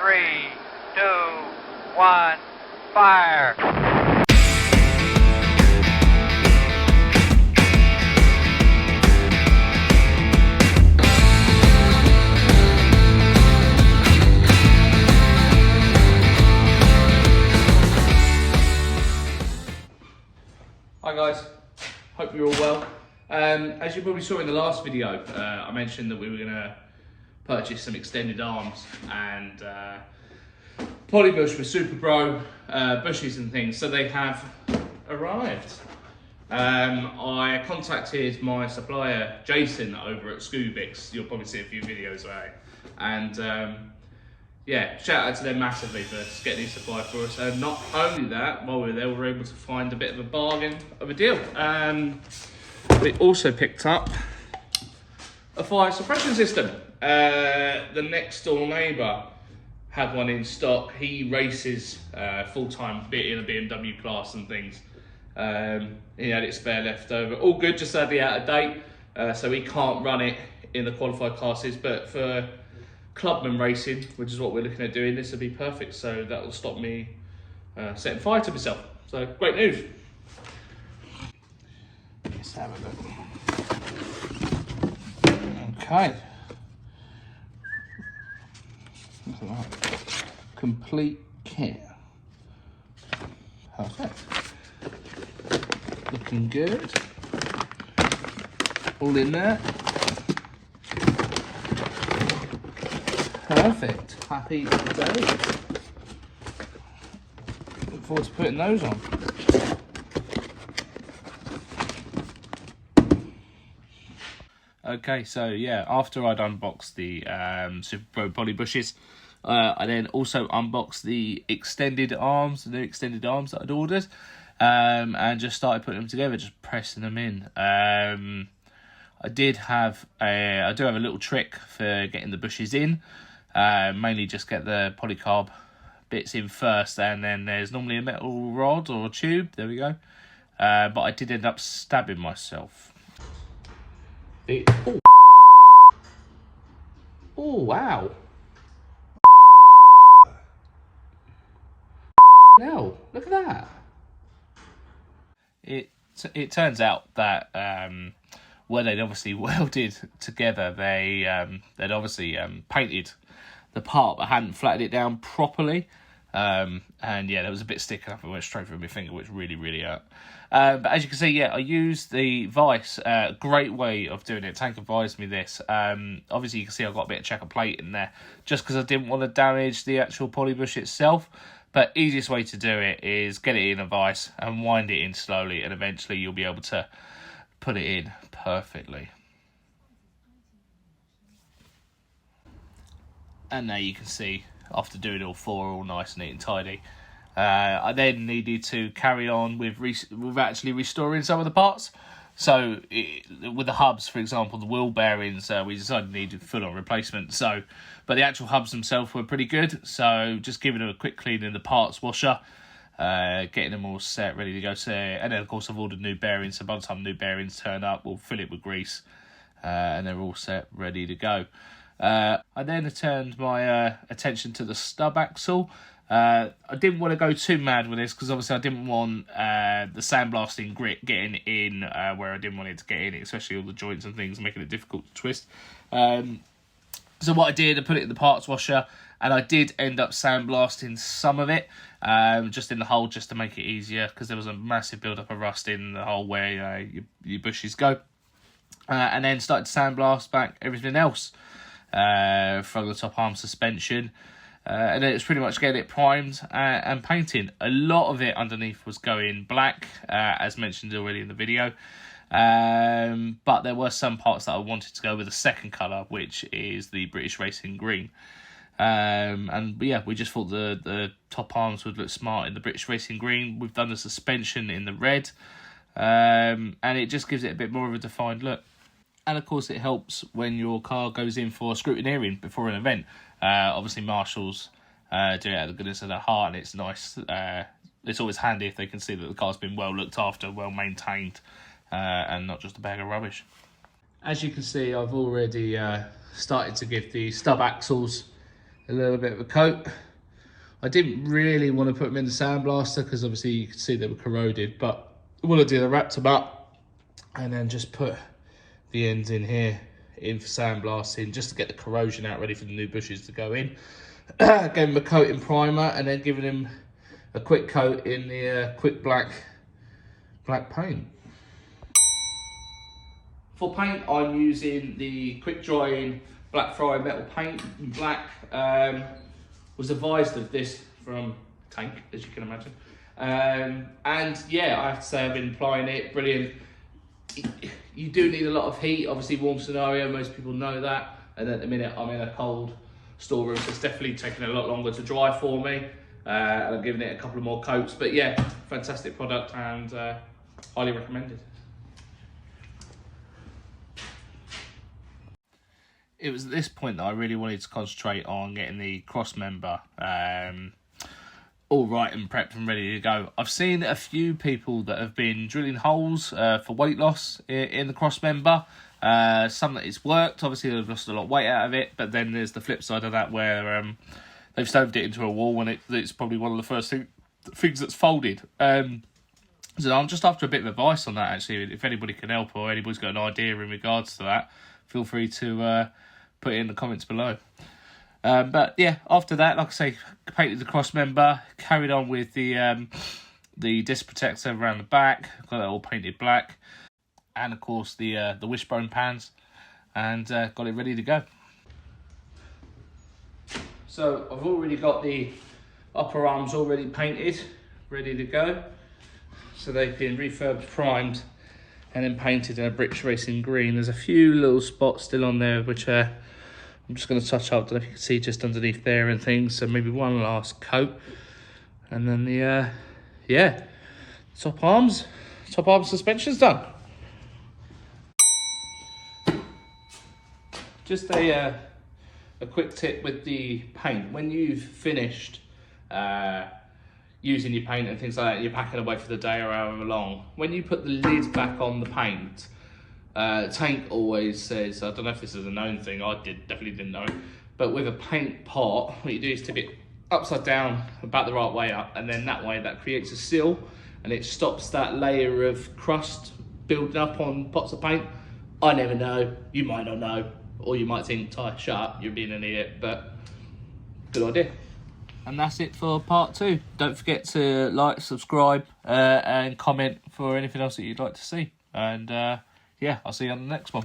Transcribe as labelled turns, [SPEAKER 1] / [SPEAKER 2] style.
[SPEAKER 1] 3, 2, 1, fire!
[SPEAKER 2] Hi guys, hope you're all well. As you probably saw in the last video, I mentioned that we were going to purchase some extended arms and polybush with Super-Pro bushes and things, so they have arrived. I contacted my supplier Jason over at Scubix. You'll probably see a few videos about it, and yeah, shout out to them massively for getting these supplied for us. And not only that, while we were there, we were able to find a bit of a bargain of a deal. We also picked up a fire suppression system. The next door neighbour had one in stock. He races full-time in a BMW class and things. He had it spare left over. All good, just sadly out of date. So he can't run it in the qualified classes, but for clubman racing, which is what we're looking at doing, this will be perfect. So that will stop me setting fire to myself. So great news. Let's have a look. Okay. Look at that. Complete kit. Perfect. Looking good. All in there. Perfect. Happy days. Look forward to putting those on. Okay, so yeah, after I'd unboxed the Super-Pro Polybushes, I then also unboxed the extended arms, the new extended arms that I'd ordered, and just started putting them together, just pressing them in. I do have a little trick for getting the bushes in. Mainly just get the polycarb bits in first, and then there's normally a metal rod or a tube. There we go. But I did end up stabbing myself. Oh wow! No, look at that. It turns out that where they'd obviously welded together, they'd obviously painted the part but hadn't flattened it down properly, and yeah, there was a bit sticking up and went straight through my finger, which really hurt. But as you can see, yeah, I used the vise. Great way of doing it. Tank advised me this. Obviously you can see I've got a bit of checker plate in there just because I didn't want to damage the actual polybush itself. But easiest way to do it is get it in a vise and wind it in slowly, and eventually you'll be able to put it in perfectly. And there you can see, after doing all four all nice, neat and tidy, I then needed to carry on with actually restoring some of the parts. So with the hubs, for example, the wheel bearings, we decided needed full-on replacement. So, but the actual hubs themselves were pretty good. So just giving them a quick clean in the parts washer, getting them all set, ready to go. So, and then of course I've ordered new bearings. So by the time new bearings turn up, we'll fill it with grease, and they're all set, ready to go. I then turned my attention to the stub axle. I didn't want to go too mad with this because obviously I didn't want the sandblasting grit getting in where I didn't want it to get in, especially all the joints and things, making it difficult to twist. So what I did, I put it in the parts washer, and I did end up sandblasting some of it, just in the hole, just to make it easier, because there was a massive build-up of rust in the hole where your bushes go. And then started to sandblast back everything else from the top arm suspension. And then it's pretty much getting it primed and painting. A lot of it underneath was going black, as mentioned already in the video. But there were some parts that I wanted to go with a second colour, which is the British Racing Green. And yeah, we just thought the top arms would look smart in the British Racing Green. We've done the suspension in the red, and it just gives it a bit more of a defined look. And of course it helps when your car goes in for scrutineering before an event. Obviously marshals do it out of the goodness of their heart, and it's nice. It's always handy if they can see that the car's been well looked after, well maintained, and not just a bag of rubbish. As you can see, I've already started to give the stub axles a little bit of a coat. I didn't really want to put them in the sandblaster because obviously you could see they were corroded, but what I did, I wrapped them up and then just put the ends in here in for sandblasting just to get the corrosion out, ready for the new bushes to go in. Gave them a coat in primer and then giving them a quick coat in the quick black paint. For paint, I'm using the quick drying black fry metal paint in black. Was advised of this from Tank, as you can imagine. And yeah, I have to say I've been applying it, brilliant. You do need a lot of heat, obviously warm scenario, most people know that. And at the minute I'm in a cold storeroom, so it's definitely taking a lot longer to dry for me. And I'm giving it a couple of more coats, but yeah, fantastic product and highly recommended. It was at this point that I really wanted to concentrate on getting the cross member all right and prepped and ready to go. I've seen a few people that have been drilling holes for weight loss in the cross member. Some that it's worked, obviously they've lost a lot of weight out of it, but then there's the flip side of that where they've stoved it into a wall and it's probably one of the first things that's folded. So I'm just after a bit of advice on that, actually. If anybody can help or anybody's got an idea in regards to that, feel free to put it in the comments below. But yeah, after that, like I say, painted the cross member, carried on with the disc protector around the back, got it all painted black, and of course the wishbone pans, and got it ready to go. So I've already got the upper arms already painted, ready to go. So they've been refurbed, primed, and then painted in a British Racing green. There's a few little spots still on there which I'm just going to touch up. I don't know if you can see just underneath there and things. So maybe one last coat, and then the yeah, top arm suspension's done. Just a quick tip with the paint. When you've finished using your paint and things like that, you're packing away for the day or however long, when you put the lid back on the paint, Tank always says, I don't know if this is a known thing, I definitely didn't know, but with a paint pot, what you do is tip it upside down about the right way up, and then that way that creates a seal and it stops that layer of crust building up on pots of paint. I never know, you might not know, or you might think, tie shut, you're being an idiot, but good idea. And that's it for part 2. Don't forget to like, subscribe, and comment for anything else that you'd like to see. And yeah, I'll see you on the next one.